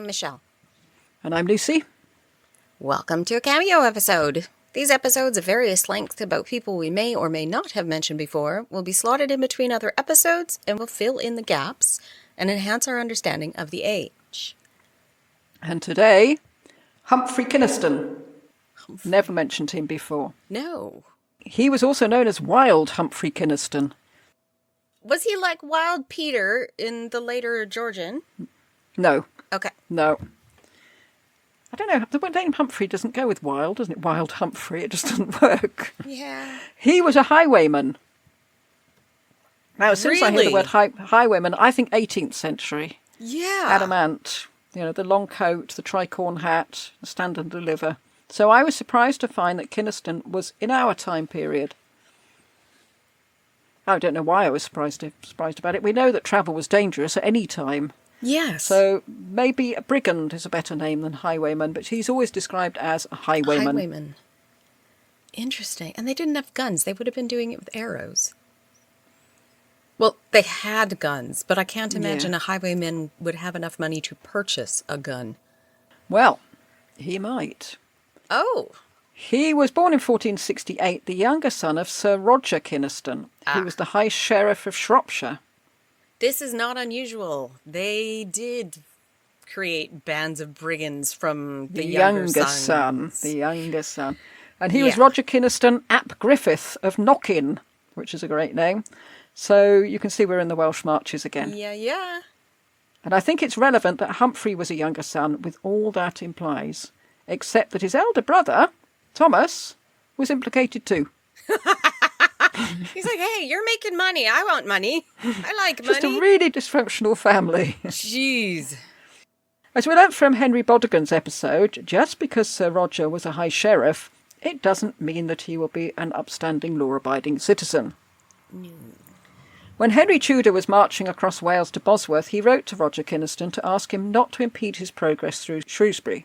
I'm Michelle. And I'm Lucy. Welcome to a Cameo episode. These episodes of various lengths about people we may or may not have mentioned before will be slotted in between other episodes and will fill in the gaps and enhance our understanding of the age. And today, Humphrey Kynaston. Never mentioned him before. No. He was also known as Wild Humphrey Kynaston. Was he like Wild Peter in the later Georgian? No. Okay. No. I don't know. The name Humphrey doesn't go with wild, doesn't it? Wild Humphrey. It just doesn't work. Yeah. He was a highwayman. Now, as soon as I hear the word highwayman, I think 18th century. Yeah. Adamant. You know, the long coat, the tricorn hat, the stand and deliver. So I was surprised to find that Kynaston was in our time period. I don't know why I was surprised about it. We know that travel was dangerous at any time. Yes. So maybe a brigand is a better name than highwayman, but he's always described as a highwayman. Highwayman. Interesting. And they didn't have guns. They would have been doing it with arrows. Well, they had guns, but I can't imagine a highwayman would have enough money to purchase a gun. Well, he might. Oh. He was born in 1468, the younger son of Sir Roger Kynaston. He was the High Sheriff of Shropshire. This is not unusual. They did create bands of brigands from the younger son. The younger son. And he was Roger Kynaston ap Griffith of Knockin, which is a great name. So you can see we're in the Welsh Marches again. Yeah. And I think it's relevant that Humphrey was a younger son with all that implies, except that his elder brother, Thomas, was implicated too. He's like, hey, you're making money. I want money. I like money. Just a really dysfunctional family. Jeez. As we learnt from Henry Bodigan's episode, just because Sir Roger was a high sheriff, it doesn't mean that he will be an upstanding, law-abiding citizen. No. When Henry Tudor was marching across Wales to Bosworth, he wrote to Roger Kynaston to ask him not to impede his progress through Shrewsbury.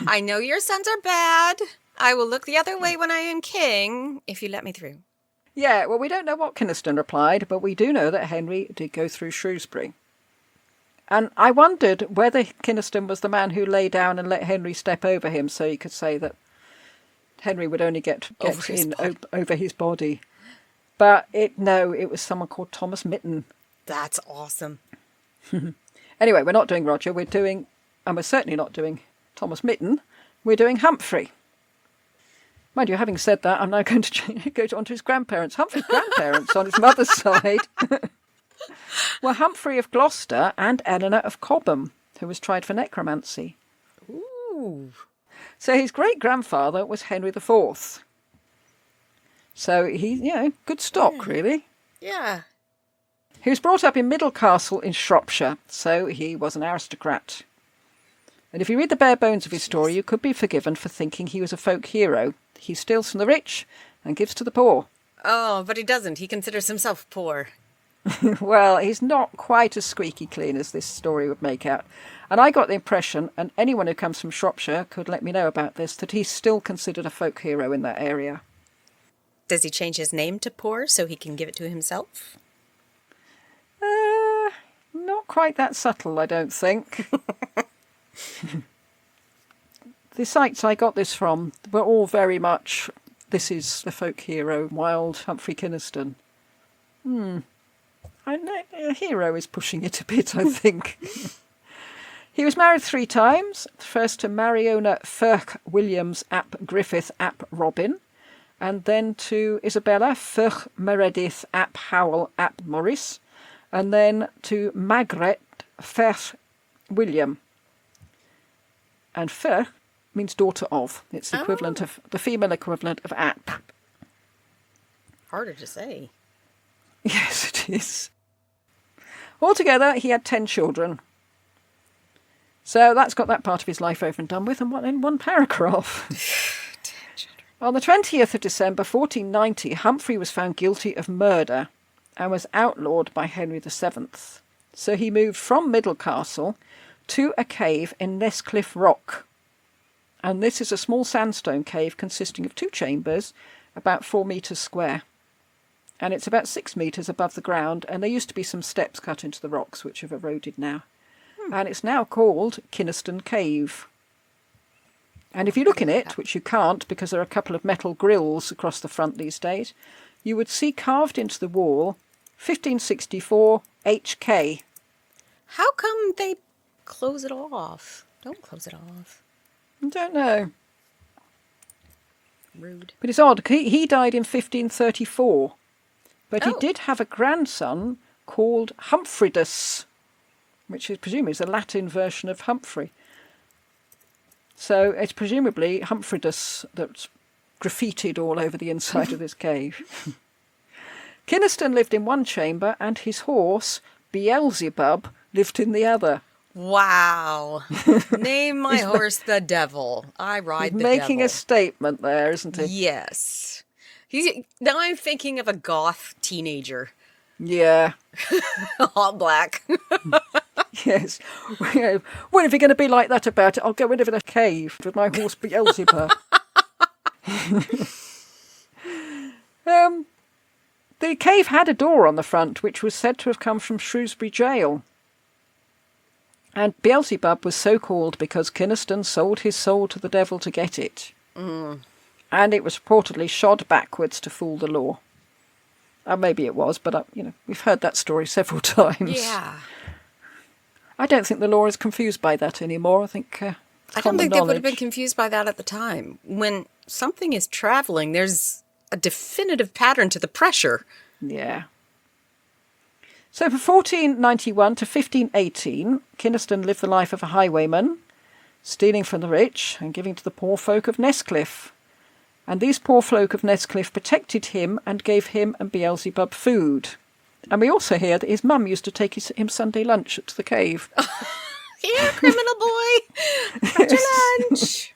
I know your sons are bad. I will look the other way when I am king, if you let me through. Yeah, well, we don't know what Kynaston replied, but we do know that Henry did go through Shrewsbury. And I wondered whether Kynaston was the man who lay down and let Henry step over him so he could say that Henry would only get over his body. But it was someone called Thomas Mitten. That's awesome. Anyway, we're not doing Roger, and we're certainly not doing Thomas Mitten, we're doing Humphrey. Mind you, having said that, I'm now going to go on to his grandparents. Humphrey's grandparents on his mother's side were Humphrey of Gloucester and Eleanor of Cobham, who was tried for necromancy. Ooh. So his great-grandfather was Henry IV. So he, good stock, really. Yeah. He was brought up in Middlecastle in Shropshire, so he was an aristocrat. And if you read the bare bones of his story, you could be forgiven for thinking he was a folk hero. He steals from the rich and gives to the poor. Oh, but he doesn't. He considers himself poor. Well, he's not quite as squeaky clean as this story would make out. And I got the impression, and anyone who comes from Shropshire could let me know about this, that he's still considered a folk hero in that area. Does he change his name to Poor so he can give it to himself? Not quite that subtle, I don't think. The sites I got this from were all very much, this is the folk hero, Wild Humphrey Kynaston. I know, a hero is pushing it a bit, I think. He was married 3 times, first to Mariona Firch Williams ap Griffith ap Robin, and then to Isabella Firch Meredith ap Howell ap Morris, and then to Margaret Firch William. And Firch means daughter of. It's the equivalent of the female equivalent of ap. Harder to say. Yes, it is. Altogether, he had 10 children. So that's got that part of his life over and done with, and what in one paragraph. 10 children. On the 20th of December 1490, Humphrey was found guilty of murder and was outlawed by Henry VII. So he moved from Middlecastle to a cave in Nescliffe Rock. And this is a small sandstone cave consisting of 2 chambers, about 4 metres square. And it's about 6 metres above the ground, and there used to be some steps cut into the rocks, which have eroded now. And it's now called Kynaston Cave. And if you look in it, which you can't because there are a couple of metal grills across the front these days, you would see carved into the wall 1564 HK. How come they close it off? Don't close it off. I don't know. Rude. But it's odd. He died in 1534. But he did have a grandson called Humphreydus, which is presumably the Latin version of Humphrey. So it's presumably Humphreydus that's graffitied all over the inside of this cave. Kynaston lived in one chamber and his horse, Beelzebub, lived in the other. Wow. Name my horse the devil. I ride the devil. Making a statement there, isn't he? Yes. Now I'm thinking of a goth teenager. Yeah. All black. Yes. Well, if you're going to be like that about it, I'll go into the cave with my horse Beelzebub. The cave had a door on the front, which was said to have come from Shrewsbury Jail. And Beelzebub was so called because Kynaston sold his soul to the devil to get it. Mm. And it was reportedly shod backwards to fool the law. Maybe it was, but we've heard that story several times. Yeah. I don't think the law is confused by that anymore. I think I don't think they would have been confused by that at the time. When something is traveling, there's a definitive pattern to the pressure. Yeah. So from 1491 to 1518, Kynaston lived the life of a highwayman, stealing from the rich and giving to the poor folk of Nestcliff. And these poor folk of Nestcliff protected him and gave him and Beelzebub food. And we also hear that his mum used to take him Sunday lunch to the cave. Here, criminal boy, got your lunch.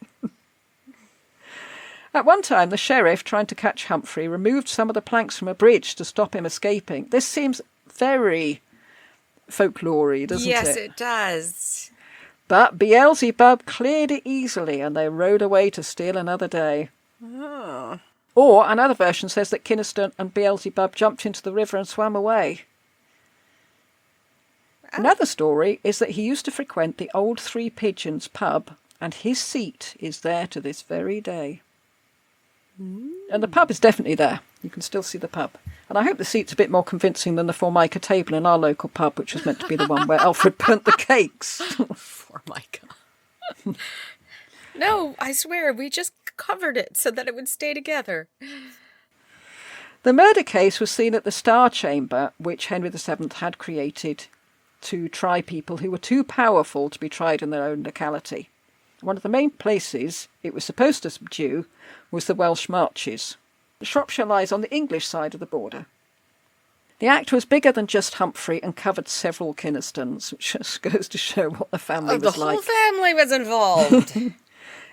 At one time, the sheriff, trying to catch Humphrey, removed some of the planks from a bridge to stop him escaping. This seems very folklory, doesn't it? Yes, it does. But Beelzebub cleared it easily, and they rode away to steal another day. Oh. Or another version says that Kynaston and Beelzebub jumped into the river and swam away. Oh. Another story is that he used to frequent the old Three Pigeons pub, and his seat is there to this very day. And the pub is definitely there. You can still see the pub. And I hope the seat's a bit more convincing than the Formica table in our local pub, which was meant to be the one where Alfred burnt the cakes. Formica. No, I swear, we just covered it so that it would stay together. The murder case was seen at the Star Chamber, which Henry VII had created to try people who were too powerful to be tried in their own locality. One of the main places it was supposed to subdue was the Welsh Marches. Shropshire lies on the English side of the border. The act was bigger than just Humphrey and covered several Kynastons, which just goes to show what the family was like. The whole family was involved.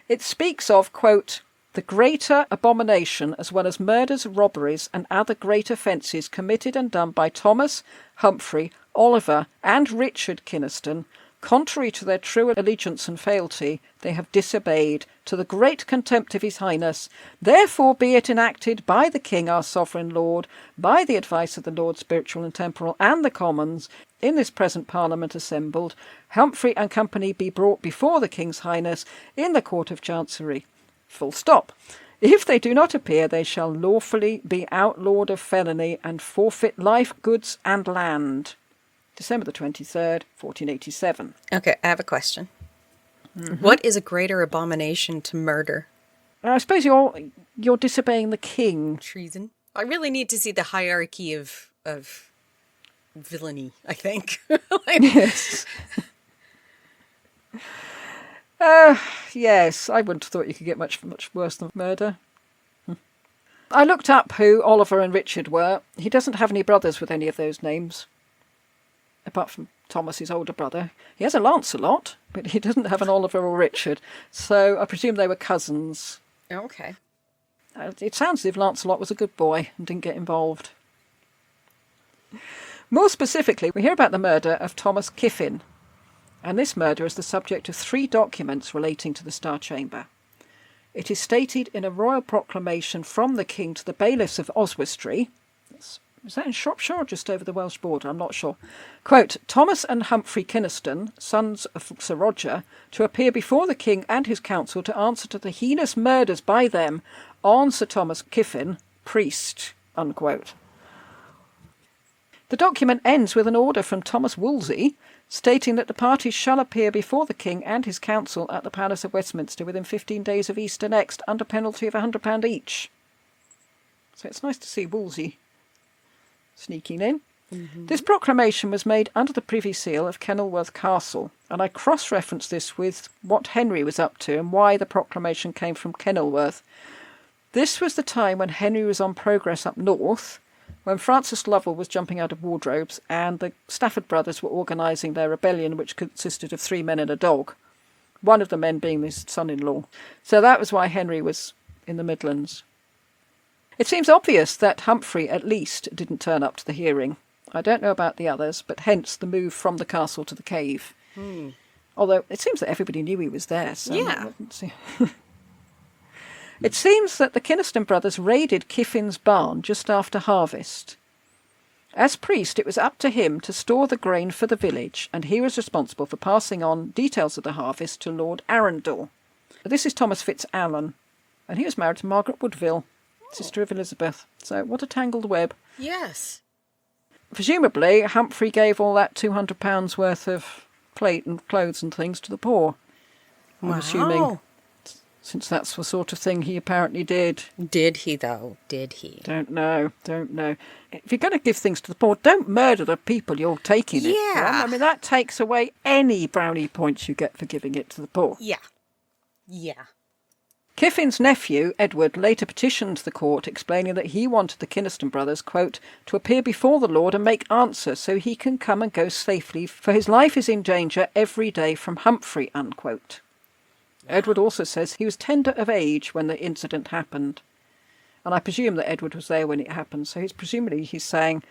It speaks of, quote, the greater abomination as well as murders, robberies and other great offences committed and done by Thomas, Humphrey, Oliver and Richard Kynaston, contrary to their true allegiance and fealty, they have disobeyed, to the great contempt of his highness. Therefore be it enacted by the king our sovereign lord, by the advice of the lords spiritual and temporal and the commons, in this present parliament assembled, Humphrey and company be brought before the king's highness in the court of chancery. Full stop. If they do not appear, they shall lawfully be outlawed of felony and forfeit life, goods and land. December the 23rd, 1487. Okay, I have a question. Mm-hmm. What is a greater abomination to murder? I suppose you're disobeying the king. Treason. I really need to see the hierarchy of villainy, I think. Yes. Yes, I wouldn't have thought you could get much worse than murder. I looked up who Oliver and Richard were. He doesn't have any brothers with any of those names, apart from Thomas, his older brother. He has a Lancelot, but he doesn't have an Oliver or Richard, so I presume they were cousins. Okay. It sounds as if Lancelot was a good boy and didn't get involved. More specifically, we hear about the murder of Thomas Kiffin, and this murder is the subject of 3 documents relating to the Star Chamber. It is stated in a royal proclamation from the king to the bailiffs of Oswestry, that's Was that in Shropshire or just over the Welsh border? I'm not sure. Quote, Thomas and Humphrey Kynaston, sons of Sir Roger, to appear before the king and his council to answer to the heinous murders by them on Sir Thomas Kiffin, priest, unquote. The document ends with an order from Thomas Wolsey stating that the parties shall appear before the king and his council at the Palace of Westminster within 15 days of Easter next, under penalty of £100 each. So it's nice to see Wolsey sneaking in. Mm-hmm. This proclamation was made under the Privy Seal of Kenilworth Castle, and I cross-referenced this with what Henry was up to and why the proclamation came from Kenilworth. This was the time when Henry was on progress up north, when Francis Lovell was jumping out of wardrobes and the Stafford brothers were organising their rebellion, which consisted of 3 men and a dog, one of the men being his son-in-law. So that was why Henry was in the Midlands. It seems obvious that Humphrey, at least, didn't turn up to the hearing. I don't know about the others, but hence the move from the castle to the cave. Although it seems that everybody knew he was there. So yeah. It seems that the Kynaston brothers raided Kiffin's barn just after harvest. As priest, it was up to him to store the grain for the village, and he was responsible for passing on details of the harvest to Lord Arundel. This is Thomas Fitz-Alan, and he was married to Margaret Woodville, sister of Elizabeth. So what a tangled web. Yes. Presumably, Humphrey gave all that £200 worth of plate and clothes and things to the poor. I'm assuming, since that's the sort of thing he apparently did. Did he, though? Did he? Don't know. If you're going to give things to the poor, don't murder the people you're taking it from. I mean, that takes away any brownie points you get for giving it to the poor. Yeah. Kiffin's nephew, Edward, later petitioned the court explaining that he wanted the Kynaston brothers, quote, to appear before the Lord and make answer so he can come and go safely, for his life is in danger every day from Humphrey, unquote. Edward also says he was tender of age when the incident happened. And I presume that Edward was there when it happened, so presumably he's saying,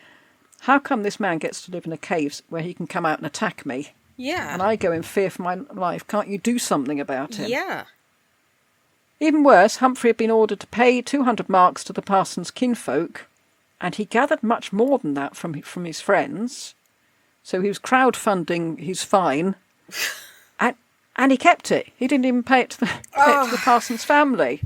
how come this man gets to live in a cave where he can come out and attack me? Yeah. And I go in fear for my life. Can't you do something about him? Yeah. Even worse, Humphrey had been ordered to pay 200 marks to the parson's kinfolk, and he gathered much more than that from his friends. So he was crowdfunding his fine, and he kept it. He didn't even pay it to the parson's family.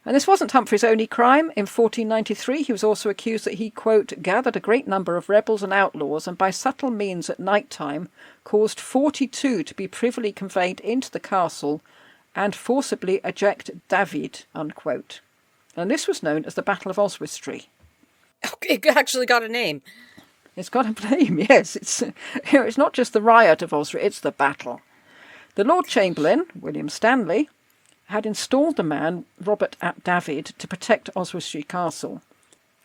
And this wasn't Humphrey's only crime. In 1493, he was also accused that he, quote, gathered a great number of rebels and outlaws, and by subtle means at night time caused 42 to be privily conveyed into the castle and forcibly eject David, unquote. And this was known as the Battle of Oswestry. It actually got a name. It's got a name, yes. It's not just the riot of Oswestry, it's the battle. The Lord Chamberlain, William Stanley, had installed the man, Robert ap David, to protect Oswestry Castle.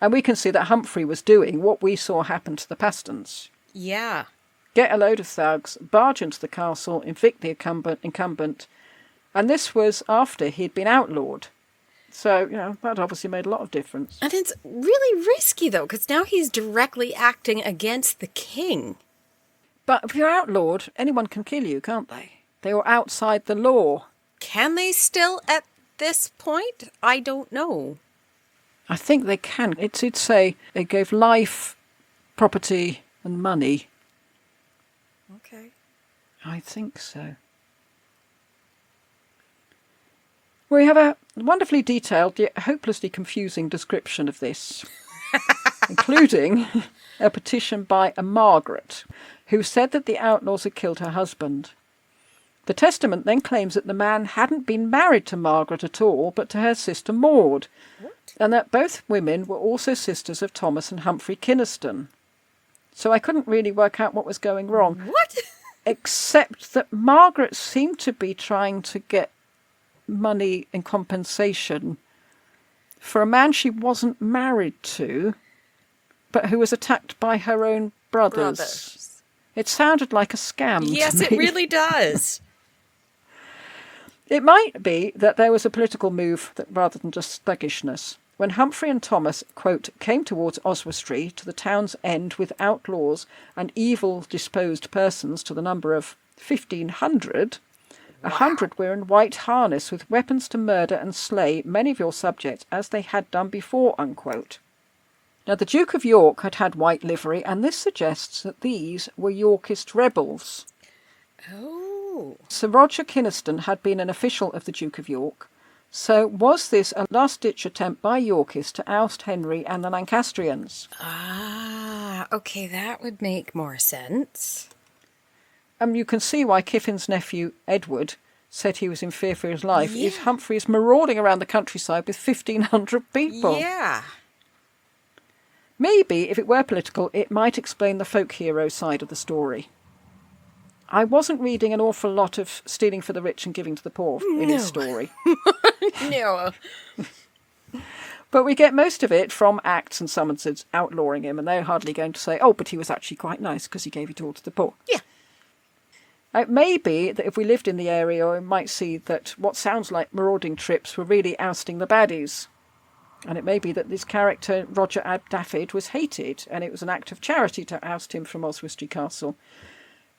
And we can see that Humphrey was doing what we saw happen to the Pastons. Yeah. Get a load of thugs, barge into the castle, evict the incumbent, and this was after he'd been outlawed. So, that obviously made a lot of difference. And it's really risky, though, because now he's directly acting against the king. But if you're outlawed, anyone can kill you, can't they? They were outside the law. Can they still at this point? I don't know. I think they can. It'd say they gave life, property, and money. Okay. I think so. We have a wonderfully detailed yet hopelessly confusing description of this, including a petition by a Margaret, who said that the outlaws had killed her husband. The testament then claims that the man hadn't been married to Margaret at all, but to her sister Maud, and that both women were also sisters of Thomas and Humphrey Kynaston. So I couldn't really work out what was going wrong. What? Except that Margaret seemed to be trying to get money in compensation for a man she wasn't married to, but who was attacked by her own brothers. It sounded like a scam to me. Yes, it really does. It might be that there was a political move rather than just sluggishness. When Humphrey and Thomas, quote, came towards Oswestry to the town's end with outlaws and evil-disposed persons to the number of 1,500, 100 were in white harness with weapons to murder and slay many of your subjects as they had done before, unquote. Now, the Duke of York had had white livery, and this suggests that these were Yorkist rebels. Oh. Sir Roger Kynaston had been an official of the Duke of York. So was this a last-ditch attempt by Yorkists to oust Henry and the Lancastrians? Ah, okay, that would make more sense. You can see why Kiffin's nephew, Edward, said he was in fear for his life, Yeah. is Humphrey is marauding around the countryside with 1,500 people. Yeah. Maybe, if it were political, it might explain the folk hero side of the story. I wasn't reading an awful lot of stealing for the rich and giving to the poor in his story. No. But we get most of it from acts and summonses outlawing him, and they're hardly going to say, oh, but he was actually quite nice because he gave it all to the poor. Yeah. It may be that if we lived in the area, we might see that what sounds like marauding trips were really ousting the baddies. And it may be that this character, Roger Abdaffyd, was hated, and it was an act of charity to oust him from Oswestry Castle.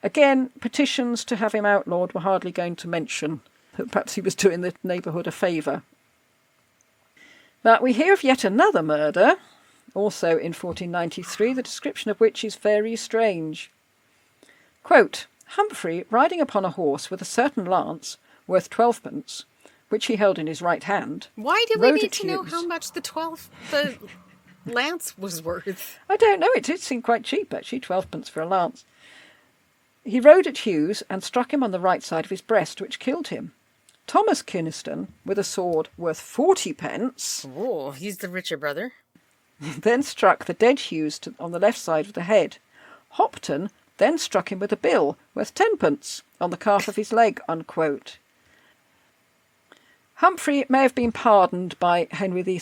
Again, petitions to have him outlawed were hardly going to mention that perhaps he was doing the neighbourhood a favour. But we hear of yet another murder, also in 1493, the description of which is very strange. Quote, Humphrey, riding upon a horse with a certain lance, worth 12pence, which he held in his right hand. Why do we rode need at to know Hughes. how much the lance was worth? I don't know, it did seem quite cheap actually, 12pence for a lance. He rode at Hughes and struck him on the right side of his breast, which killed him. Thomas Kynaston, with a sword worth 40pence, Oh, he's the richer brother. then struck the dead Hughes on the left side of the head. Hopton then struck him with a bill worth 10pence on the calf of his leg, unquote. Humphrey may have been pardoned by Henry VII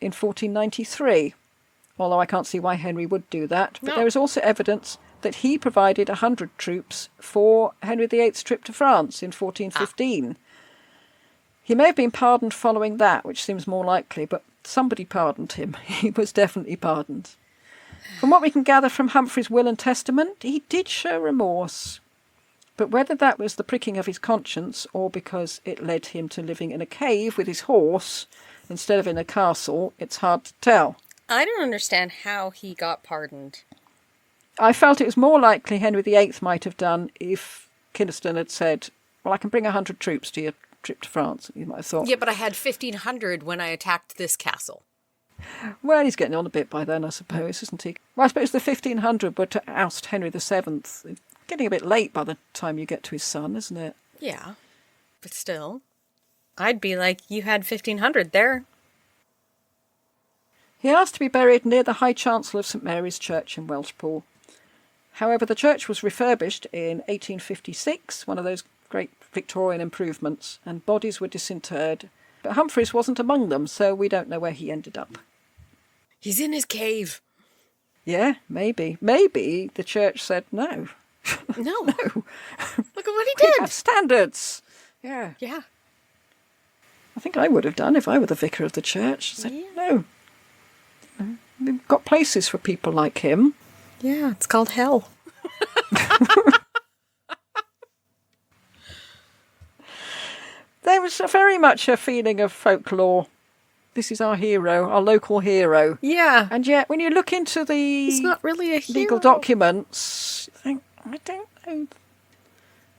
in 1493, although I can't see why Henry would do that. But No. there is also evidence that he provided 100 troops for Henry VIII's trip to France in 1415. He may have been pardoned following that, which seems more likely, but somebody pardoned him. He was definitely pardoned. From what we can gather from Humphrey's will and testament, he did show remorse. But whether that was the pricking of his conscience or because it led him to living in a cave with his horse instead of in a castle, it's hard to tell. I don't understand how he got pardoned. I felt it was more likely Henry VIII might have done if Kynaston had said, well, I can bring 100 troops to your trip to France. You might have thought, Yeah, but I had 1,500 when I attacked this castle. well, he's getting on a bit by then, I suppose, isn't he? Well, I suppose the 1,500 were to oust Henry VII. Getting a bit late by the time you get to his son, isn't it? Yeah, but still. I'd be like, you had 1,500 there. He asked to be buried near the High Chancel of St Mary's Church in Welshpool. However, the church was refurbished in 1856, one of those great Victorian improvements, and bodies were disinterred. But Humphreys wasn't among them, so we don't know where he ended up. He's in his cave. Yeah, maybe. Maybe the church said no. No. No. Look at what he We did. have standards. Yeah. Yeah. I think I would have done if I were the vicar of the church. Said, no. We've got places for people like him. Yeah, it's called hell. There was very much a feeling of folklore. This is our hero, our local hero. Yeah. And yet, when you look into the He's not really a hero. legal documents, you think, I don't know.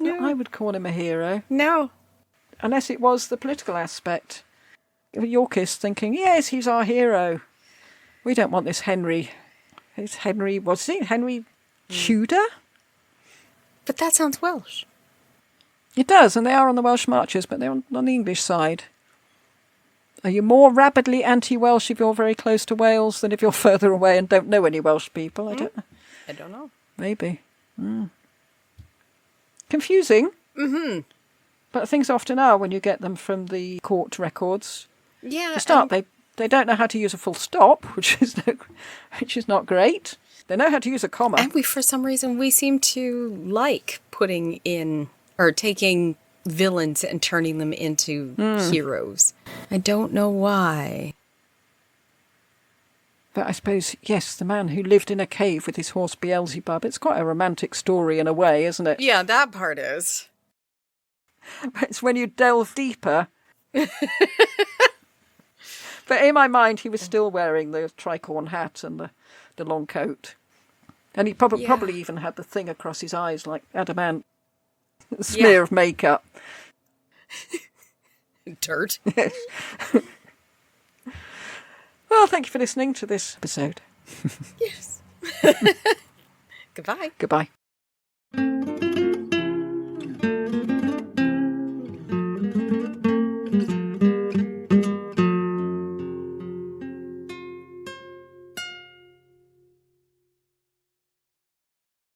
No. I would call him a hero. No. Unless it was the political aspect. Yorkists thinking, yes, he's our hero. We don't want this Henry. It's Henry, what's he? Henry Tudor? But that sounds Welsh. It does, and they are on the Welsh marches, but they're on the English side. Are you more rabidly anti-Welsh if you're very close to Wales than if you're further away and don't know any Welsh people? I don't know. I don't know. Maybe. Confusing. Mm-hmm. But things often are when you get them from the court records. Yeah. To start, they don't know how to use a full stop, which is not great. They know how to use a comma. And we, for some reason, we seem to like putting in or taking villains and turning them into heroes. I don't know why. But I suppose, yes, the man who lived in a cave with his horse Beelzebub, it's quite a romantic story in a way, isn't it? Yeah, that part is. But it's when you delve deeper. But in my mind, he was still wearing the tricorn hat and the long coat. And he probably even had the thing across his eyes like adamant. A smear of makeup. Dirt. Well, thank you for listening to this episode. Yes. Goodbye. Goodbye.